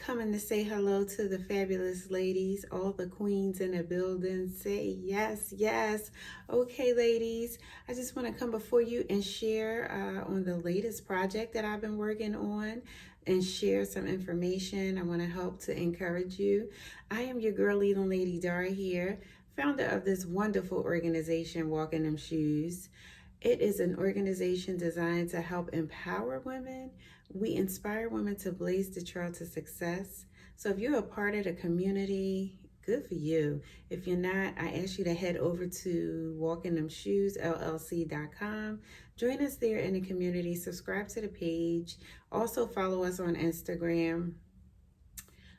coming to say hello to the fabulous ladies, all the queens in the building. Say yes, yes. Okay, ladies, I just want to come before you and share on the latest project that I've been working on and share some information. I want to help to encourage you. I am your girl, leading lady Dara here, founder of this wonderful organization, Walking Them Shoes. It is an organization designed to help empower women. We inspire women to blaze the trail to success. So if you're a part of the community, good for you. If you're not, I ask you to head over to walkingthemshoesllc.com. Join us there in the community. Subscribe to the page. Also follow us on Instagram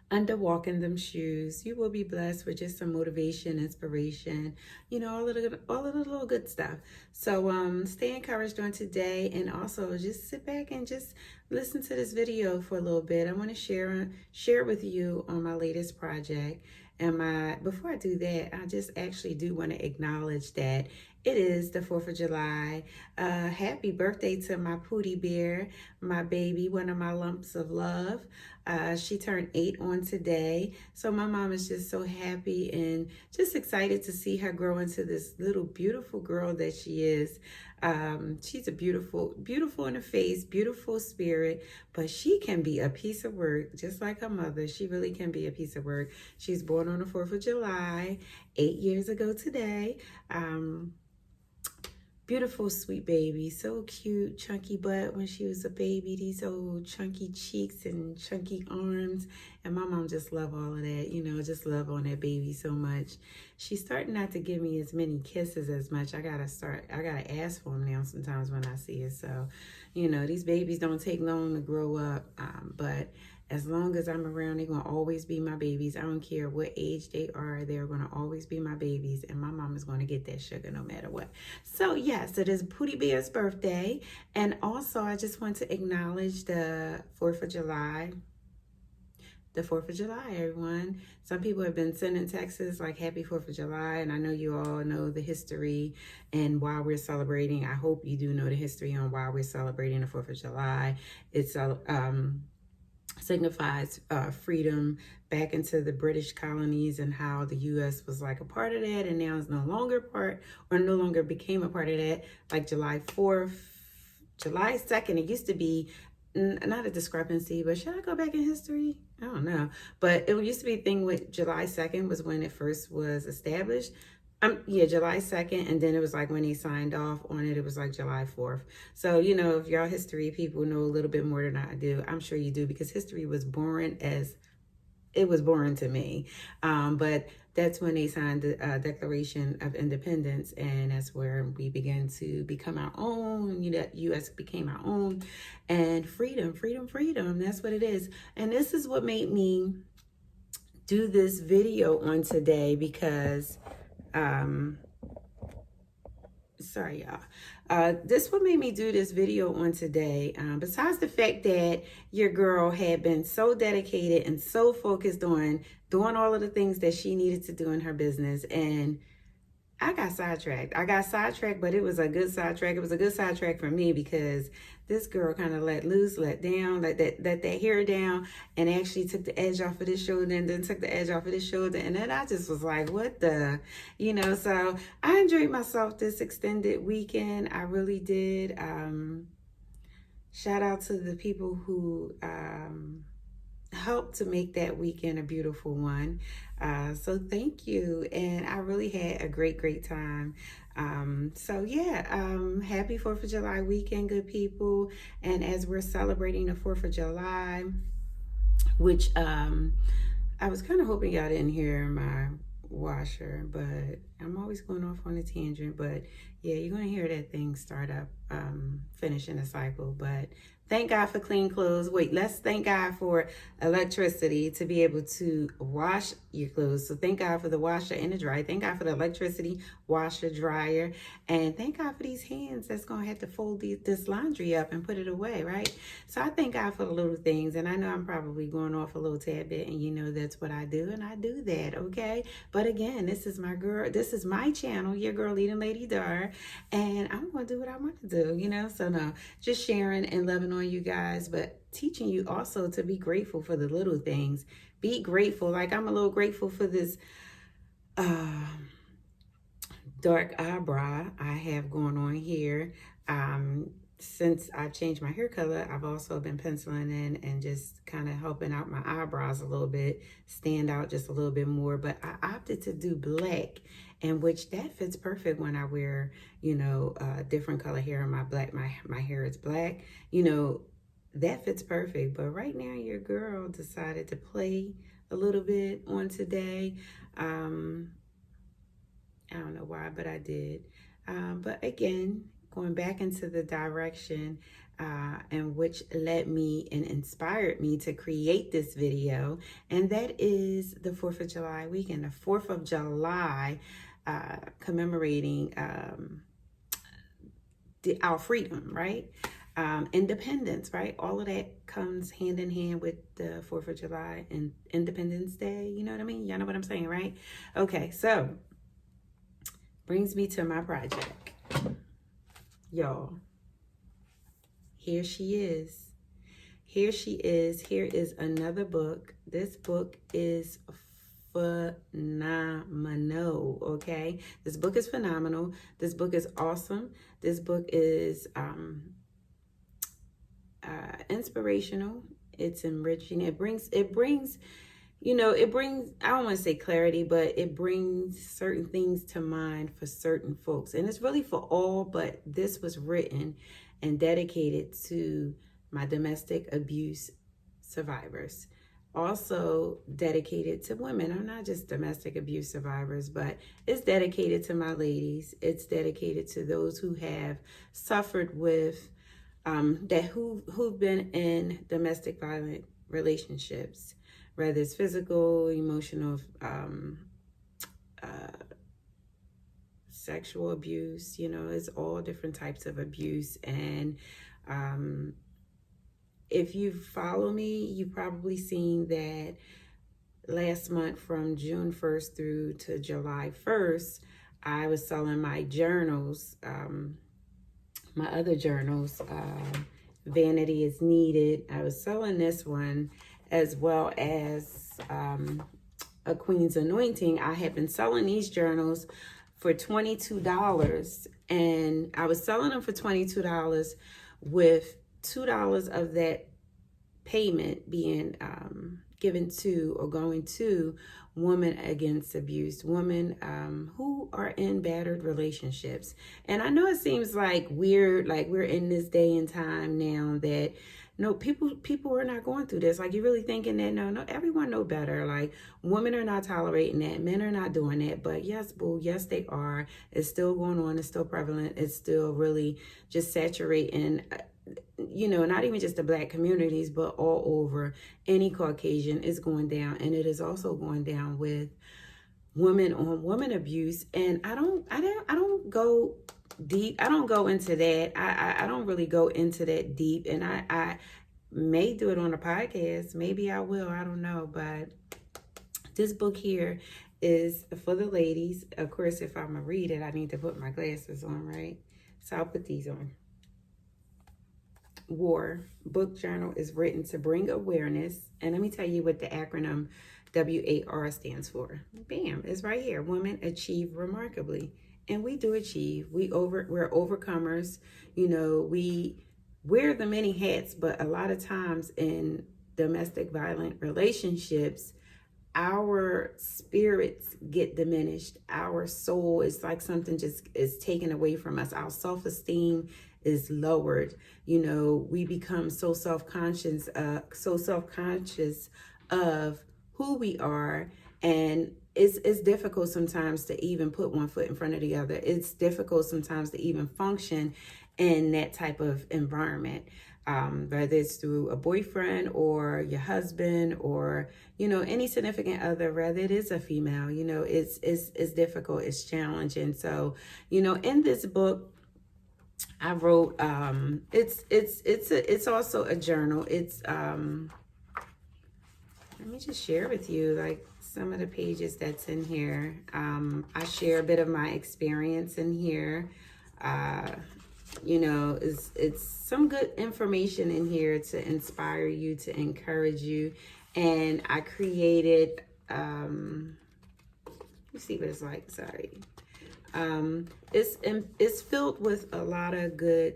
under Walking Them Shoes. You will be blessed with just some motivation, inspiration, all of the little good stuff. So stay encouraged on today, and also just sit back and just listen to this video for a little bit. I want to share with you on my latest project. And before I do that, I just actually do want to acknowledge that it is the 4th of July. Happy birthday to my Pootie Bear, my baby, one of my lumps of love. She turned 8 on today. So my mom is just so happy and just excited to see her grow into this little beautiful girl that she is. She's a beautiful in the face, beautiful spirit, but she can be a piece of work, just like her mother. She really can be a piece of work. She's born on the 4th of July, 8 years ago today. Beautiful, sweet baby. So cute, chunky butt when she was a baby. These old chunky cheeks and chunky arms. And my mom just love all of that, just love on that baby so much. She's starting not to give me as many kisses as much. I gotta ask for them now sometimes when I see her. So, these babies don't take long to grow up. But as long as I'm around, they're going to always be my babies. I don't care what age they are. They're going to always be my babies. And my mom is going to get that sugar no matter what. So, yes, it is Pootie Bear's birthday. And also, I just want to acknowledge the 4th of July. The 4th of July, everyone. Some people have been sending texts like happy 4th of July. And I know you all know the history and why we're celebrating. I hope you do know the history on why we're celebrating the 4th of July. It's signifies freedom back into the British colonies and how the U.S. was like a part of that, and now is no longer became a part of that. Like July 4th, July 2nd, it used to be not a discrepancy, but should I go back in history? I don't know. But it used to be a thing with July 2nd was when it first was established. July 2nd, and then it was like when they signed off on it, it was like July 4th. So, if y'all history people know a little bit more than I do, I'm sure you do, because history was boring as it was boring to me. But that's when they signed the Declaration of Independence, and that's where we began to become our own. U.S. became our own, and freedom. That's what it is. And this is what made me do this video on today, because sorry y'all, this what made me do this video on today, besides the fact that your girl had been so dedicated and so focused on doing all of the things that she needed to do in her business, and I got sidetracked, but it was a good sidetrack. It was a good sidetrack for me, because this girl kind of let down, let that hair down, and actually took the edge off of this shoulder, and then took the edge off of this shoulder. And then I just was like, what the, so I enjoyed myself this extended weekend. I really did. Shout out to the people who, helped to make that weekend a beautiful one. So thank you. And I really had a great time. Happy 4th of July weekend, good people. And as we're celebrating the 4th of July, which I was kind of hoping y'all didn't hear my washer, but I'm always going off on a tangent. But yeah, you're going to hear that thing start up, finishing the cycle. But thank God for clean clothes. Let's thank God for electricity to be able to wash your clothes. So thank God for the washer and the dryer. Thank God for the electricity, washer, dryer. And thank God for these hands that's going to have to fold this laundry up and put it away, right? So I thank God for the little things. And I know I'm probably going off a little tad bit, and that's what I do. And I do that, okay? But again, this is my girl. This is my channel, your girl, leading lady Dar. And I'm going to do what I want to do, So no, just sharing and loving on on you guys, but teaching you also to be grateful for the little things. Be grateful. Like, I'm a little grateful for this dark eyebrow I have going on here. Since I've changed my hair color, I've also been penciling in and just kind of helping out my eyebrows a little bit, stand out just a little bit more. But I opted to do black, and which that fits perfect when I wear, you know, different color hair. My hair is black, you know, that fits perfect. But right now, your girl decided to play a little bit on today. I don't know why, but I did. But again, going back into the direction and which led me and inspired me to create this video, and that is the 4th of July weekend. The 4th of July, commemorating our freedom, right? Independence, right? All of that comes hand in hand with the 4th of July and Independence Day. You know what I mean? Y'all know what I'm saying, right? Okay, so brings me to my project. Y'all, here she is. Here she is. Here is another book. This book is phenomenal, okay? This book is phenomenal. This book is awesome. This book is inspirational. It's enriching. It brings, you know, it brings, I don't want to say clarity, but it brings certain things to mind for certain folks. And it's really for all, but this was written and dedicated to my domestic abuse survivors. Also dedicated to women. I'm not just domestic abuse survivors, but it's dedicated to my ladies. It's dedicated to those who have suffered with, who've been in domestic violent relationships, whether it's physical, emotional, sexual abuse. You know, it's all different types of abuse. And if you follow me, you've probably seen that last month from June 1st through to July 1st, I was selling my journals, my other journals, Vanity is Needed. I was selling this one, as well as A Queen's Anointing. I had been selling these journals for $22, and I was selling them for $22 with $2 of that payment being given to or going to women against abuse, women who are in battered relationships. And I know it seems like weird, like we're in this day and time now that no, people are not going through this. Like, you're really thinking that no, everyone know better. Like, women are not tolerating that, men are not doing that. But yes, boo, yes, they are. It's still going on. It's still prevalent. It's still really just saturating, you know, not even just the Black communities, but all over. Any Caucasian is going down, and it is also going down with women on women abuse. And I don't go deep. I don't go into that. I don't really go into that deep. And I may do it on a podcast. Maybe I will. I don't know. But this book here is for the ladies. Of course, if I'm going to read it, I need to put my glasses on, right? So I'll put these on. WAR book journal is written to bring awareness. And let me tell you what the acronym WAR stands for. Bam, it's right here. Women achieve remarkably. And we do achieve. We're overcomers. You know, we wear the many hats, but a lot of times in domestic violent relationships, our spirits get diminished. Our soul is like something just is taken away from us. Our self-esteem is lowered. You know, we become so self-conscious of who we are. And it's difficult sometimes to even put one foot in front of the other. It's difficult sometimes to even function in that type of environment, whether it's through a boyfriend or your husband or, you know, any significant other, whether it is a female. You know, it's difficult, it's challenging. So, you know, in this book, I wrote, it's also a journal. It's, let me just share with you like some of the pages that's in here. I share a bit of my experience in here. you know, it's some good information in here to inspire you, to encourage you. And I created, let's see what it's like. Sorry. It's filled with a lot of good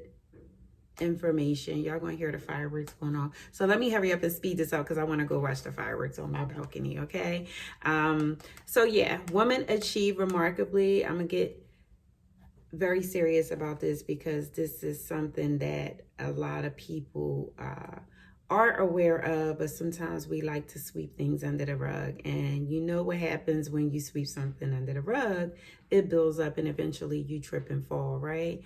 information. Y'all gonna hear the fireworks going on. So let me hurry up and speed this up because I want to go watch the fireworks on my balcony. Okay. So yeah, women achieve remarkably. I'm gonna get very serious about this because this is something that a lot of people are aware of, but sometimes we like to sweep things under the rug. And you know what happens when you sweep something under the rug? It builds up and eventually you trip and fall, right?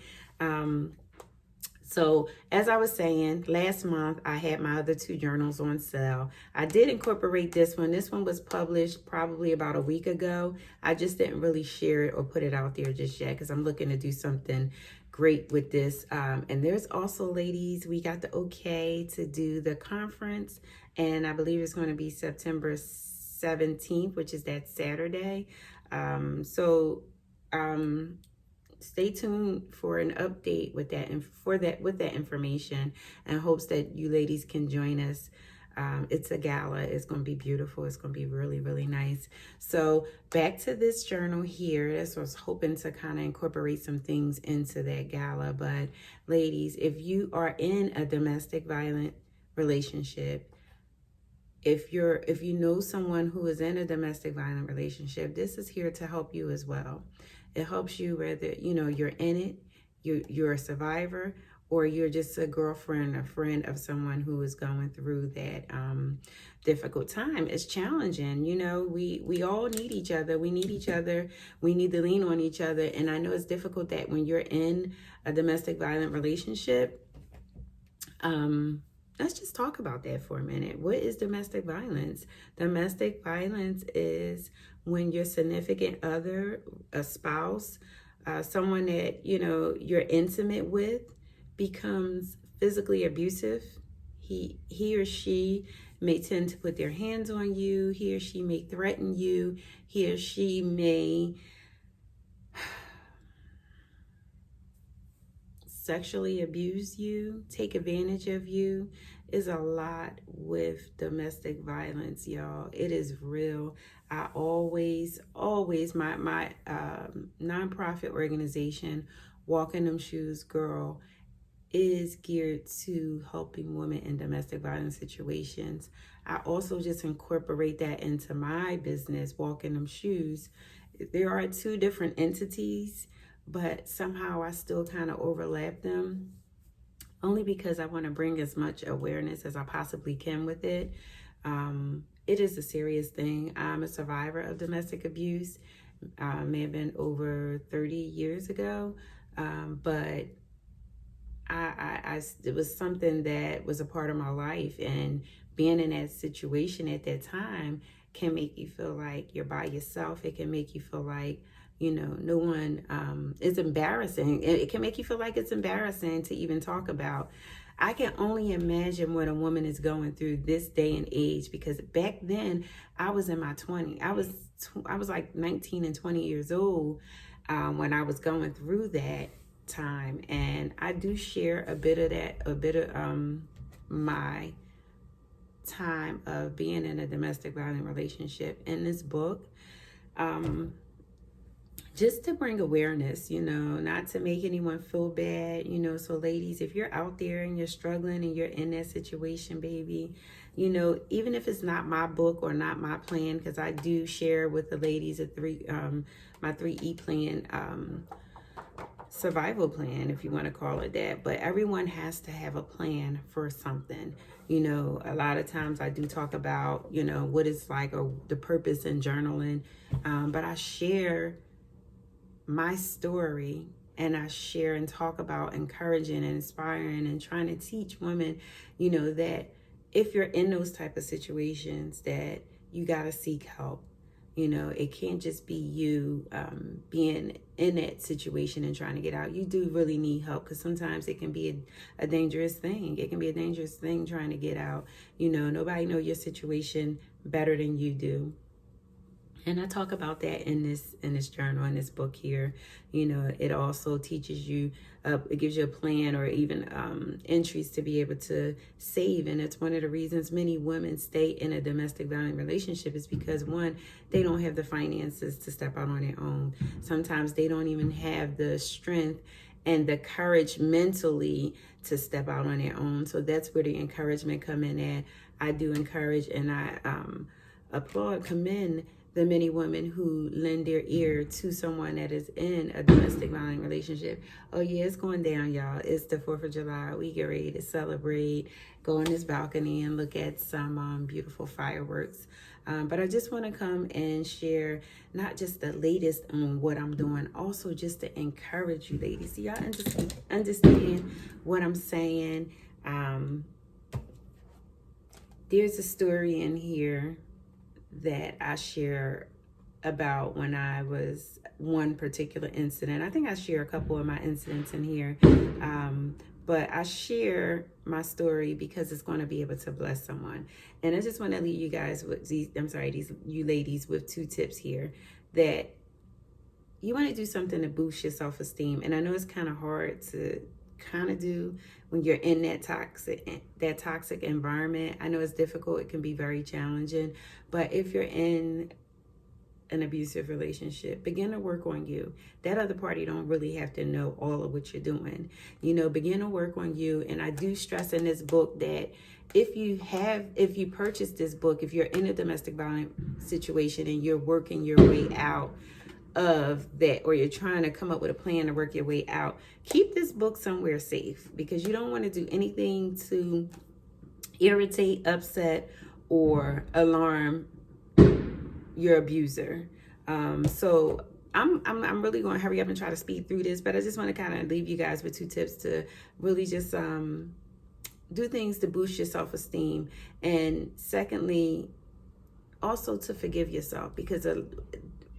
So as I was saying, last month I had my other 2 journals on sale. I did incorporate this one. This one was published probably about a week ago. I just didn't really share it or put it out there just yet because I'm looking to do something great with this. And there's also, ladies, we got the okay to do the conference, and I believe it's going to be September 17th, which is that Saturday. Stay tuned for an update with that and with that information, and hopes that you ladies can join us. It's a gala. It's going to be beautiful. It's going to be really, really nice. So back to this journal here. That's what I was hoping to kind of incorporate some things into that gala. But ladies, if you are in a domestic violent relationship, if you know someone who is in a domestic violent relationship, this is here to help you as well. It helps you whether, you know, you're in it, you're a survivor, or you're just a girlfriend, a friend of someone who is going through that difficult time. It's challenging. You know, we all need each other. We need each other. We need to lean on each other. And I know it's difficult that when you're in a domestic violent relationship, let's just talk about that for a minute. What is domestic violence? Domestic violence is when your significant other, a spouse, someone that, you know, you're intimate with, becomes physically abusive. He or she may tend to put their hands on you. He or she may threaten you. He or she may sexually abuse you, take advantage of you. Is a lot with domestic violence, y'all. It is real. I always my nonprofit organization, Walking Them Shoes Girl, is geared to helping women in domestic violence situations. I also just incorporate that into my business, Walking Them Shoes. There are 2 different entities, but somehow I still kind of overlap them, only because I want to bring as much awareness as I possibly can with it. It is a serious thing. I'm a survivor of domestic abuse. May have been over 30 years ago, but it was something that was a part of my life, and being in that situation at that time can make you feel like you're by yourself. It can make you feel like, you know, no one, it's embarrassing. It can make you feel like it's embarrassing to even talk about. I can only imagine what a woman is going through this day and age, because back then I was in my 20s. I was like 19 and 20 years old when I was going through that time. And I do share a bit of my time of being in a domestic violent relationship in this book. Just to bring awareness, you know, not to make anyone feel bad, you know. So ladies, if you're out there and you're struggling and you're in that situation, baby, you know, even if it's not my book or not my plan, because I do share with the ladies my 3E plan, survival plan, if you want to call it that. But everyone has to have a plan for something. You know, a lot of times I do talk about, you know, what it's like, or the purpose in journaling, but I share my story, and I share and talk about encouraging and inspiring and trying to teach women, you know, that if you're in those type of situations, that you got to seek help. You know, it can't just be you being in that situation and trying to get out. You do really need help, because sometimes it can be a dangerous thing. It can be a dangerous thing trying to get out. You know, nobody knows your situation better than you do. And I talk about that in this journal, in this book here. You know, it also teaches you, it gives you a plan or even entries to be able to save. And it's one of the reasons many women stay in a domestic violent relationship is because, one, they don't have the finances to step out on their own. Sometimes they don't even have the strength and the courage mentally to step out on their own. So that's where the encouragement come in at. I do encourage and I commend the many women who lend their ear to someone that is in a domestic violent relationship. Oh yeah, it's going down, y'all. It's the 4th of July. We get ready to celebrate, go on this balcony and look at some beautiful fireworks. But I just want to come and share not just the latest on what I'm doing, also just to encourage you ladies. Y'all understand what I'm saying? There's a story in here that I share about when I was one particular incident. I think I share a couple of my incidents in here, but I share my story because it's going to be able to bless someone. And I just want to leave you guys with you ladies with 2 tips here that you want to do something to boost your self-esteem. And I know it's kind of hard to do when you're in that toxic environment. I know it's difficult. It can be very challenging. But if you're in an abusive relationship, begin to work on you. That other party don't really have to know all of what you're doing. You know, begin to work on you. And I do stress in this book that if you purchase this book, if you're in a domestic violence situation and you're working your way out of that, or you're trying to come up with a plan to work your way out, keep this book somewhere safe, because you don't want to do anything to irritate, upset, or alarm your abuser. So I'm really going to hurry up and try to speed through this, but I just want to kind of leave you guys with 2 tips to really just do things to boost your self-esteem. And secondly, also to forgive yourself, because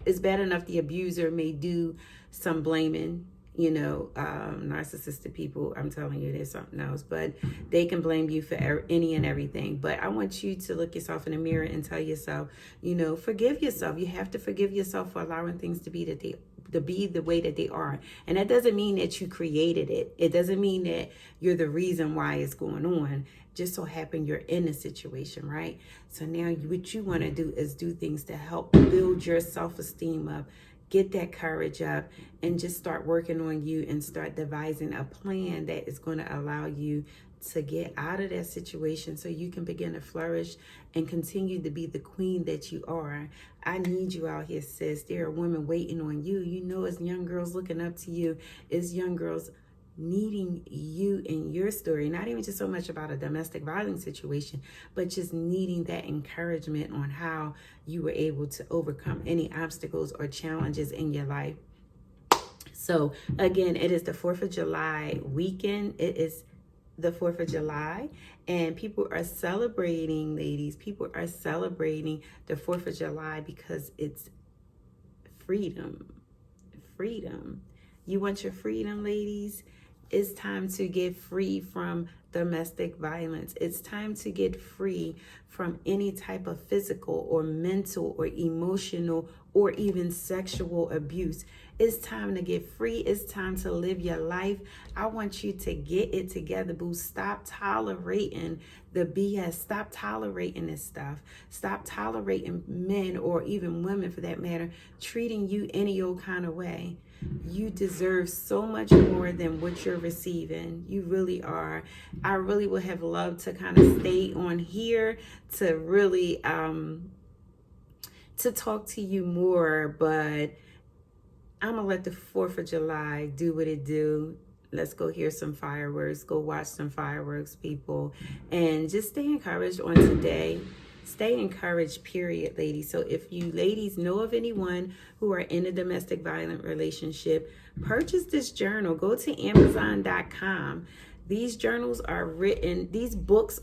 it's bad enough the abuser may do some blaming. You know, narcissistic people, I'm telling you, there's something else, but they can blame you for any and everything. But I want you to look yourself in the mirror and tell yourself, you know, forgive yourself. You have to forgive yourself for allowing things to be the way that they are. And that doesn't mean that you created it. It doesn't mean that you're the reason why it's going on. Just so happen you're in a situation, right? So now what you want to do is do things to help build your self-esteem up, get that courage up, and just start working on you and start devising a plan that is going to allow you to get out of that situation so you can begin to flourish and continue to be the queen that you are. I need you out here, sis. There are women waiting on you. You know, it's young girls looking up to you. It's young girls needing you in your story, not even just so much about a domestic violence situation, but just needing that encouragement on how you were able to overcome any obstacles or challenges in your life. So again, it is the 4th of July weekend. It is the 4th of July, and people are celebrating, ladies. People are celebrating the 4th of July because it's freedom. Freedom. You want your freedom, ladies? It's time to get free from domestic violence. It's time to get free from any type of physical or mental or emotional or even sexual abuse. It's time to get free. It's time to live your life. I want you to get it together, boo. Stop tolerating the BS. Stop tolerating this stuff. Stop tolerating men, or even women for that matter, treating you any old kind of way. You deserve so much more than what you're receiving. You really are. I really would have loved to kind of stay on here to really to talk to you more, but I'm gonna let the 4th of July do what it do. Let's go hear some fireworks, go watch some fireworks, people, and just stay encouraged on today. Stay encouraged, period, ladies. So if you ladies know of anyone who are in a domestic violent relationship, purchase this journal. Go to Amazon.com. These books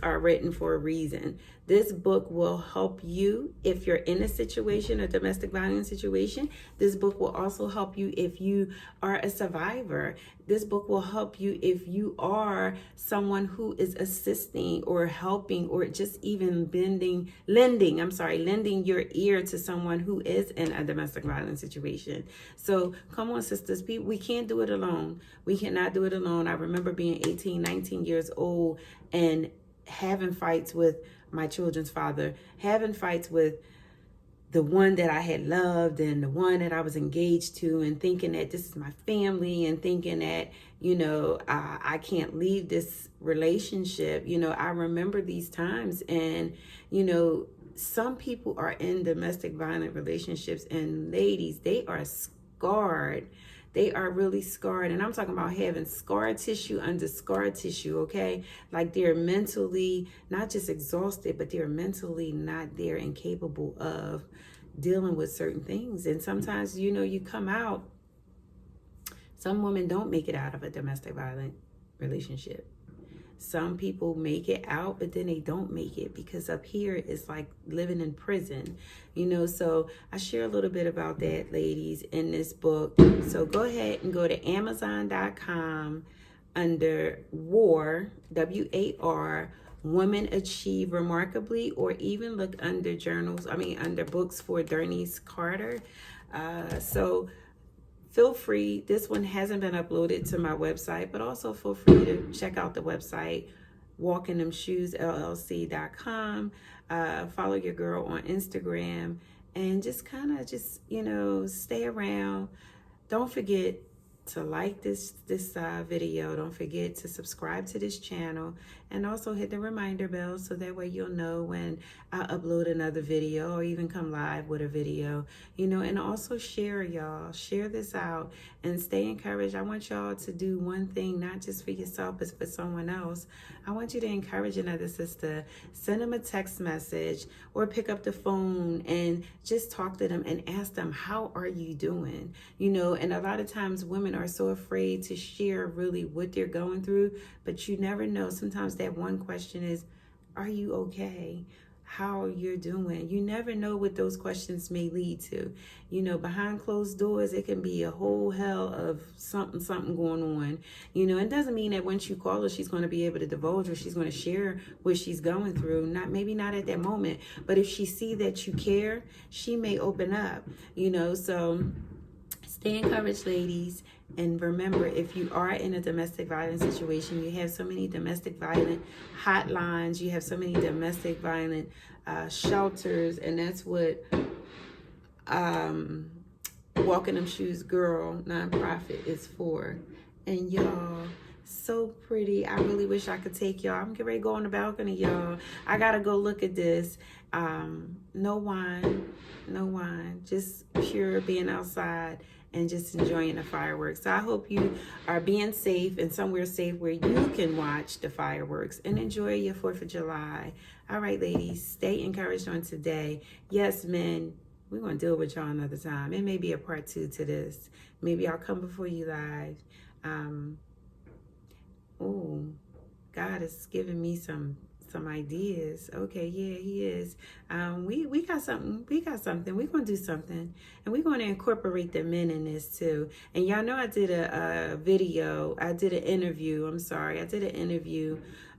are written for a reason. This book will help you if you're in a situation, a domestic violence situation. This book will also help you if you are a survivor. This book will help you if you are someone who is assisting or helping or just even lending your ear to someone who is in a domestic violence situation. So come on, sisters, we can't do it alone. We cannot do it alone. I remember being 18, 19 years old and having fights with my children's father, having fights with the one that I had loved and the one that I was engaged to, and thinking that this is my family, and thinking that, I can't leave this relationship. I remember these times, and, some people are in domestic violent relationships, and ladies, they are scarred. They are really scarred. And I'm talking about having scar tissue under scar tissue, okay? Like they're mentally not just exhausted, but they're mentally not there and capable of dealing with certain things. And sometimes, you come out, some women don't make it out of a domestic violent relationship. Some people make it out, but then they don't make it, because up here it's like living in prison, So I share a little bit about that, ladies, in this book. So go ahead and go to Amazon.com under WAR, WAR, Women Achieve Remarkably, or even look under under books for Bernice Carter. So feel free. This one hasn't been uploaded to my website, but also feel free to check out the website, walkingthemshoesllc.com. Follow your girl on Instagram, and just stay around. Don't forget to like this video. Don't forget to subscribe to this channel, and also hit the reminder bell so that way you'll know when I upload another video or even come live with a video, and also share, y'all. Share this out and stay encouraged. I want y'all to do one thing, not just for yourself, but for someone else. I want you to encourage another sister. Send them a text message or pick up the phone and just talk to them and ask them, how are you doing? And a lot of times women are so afraid to share really what they're going through, but you never know. Sometimes that one question is, are you okay? How you're doing? You never know what those questions may lead to. Behind closed doors, it can be a whole hell of something going on. It doesn't mean that once you call her, she's going to be able to divulge, or she's going to share what she's going through. Maybe not at that moment, but if she see that you care, she may open up. So stay encouraged, ladies. And remember, if you are in a domestic violence situation, you have so many domestic violent hotlines, you have so many domestic violent shelters, and that's what Walking Them Shoes Girl nonprofit is for. And y'all, so pretty. I really wish I could take y'all. I'm getting ready to go on the balcony, y'all. I gotta go look at this. No wine, just pure being outside and just enjoying the fireworks. So I hope you are being safe and somewhere safe where you can watch the fireworks and enjoy your 4th of July. All right, ladies, stay encouraged on today. Yes, men, we're going to deal with y'all another time. It may be a part 2 to this. Maybe I'll come before you live. God is giving me some ideas. Okay, yeah, he is. We got something. We're gonna do something, and we're gonna incorporate the men in this too. And y'all know I did a video. I did an interview.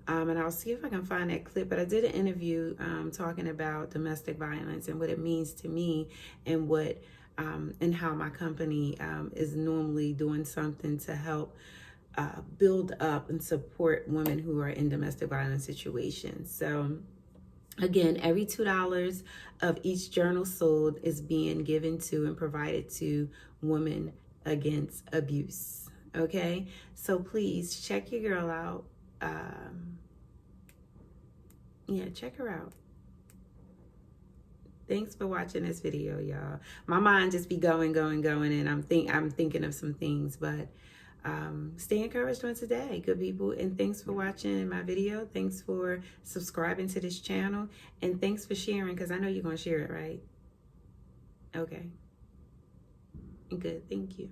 And I'll see if I can find that clip. But I did an interview talking about domestic violence and what it means to me, and what and how my company is normally doing something to help build up and support women who are in domestic violence situations. So again, every $2 of each journal sold is being given to and provided to women against abuse. Okay, so please check your girl out. Check her out. Thanks for watching this video, y'all. My mind just be going, and I'm thinking of some things, but stay encouraged on today, good people. And thanks for watching my video. Thanks for subscribing to this channel, and thanks for sharing, because I know you're going to share it, right? Okay. Good. Thank you.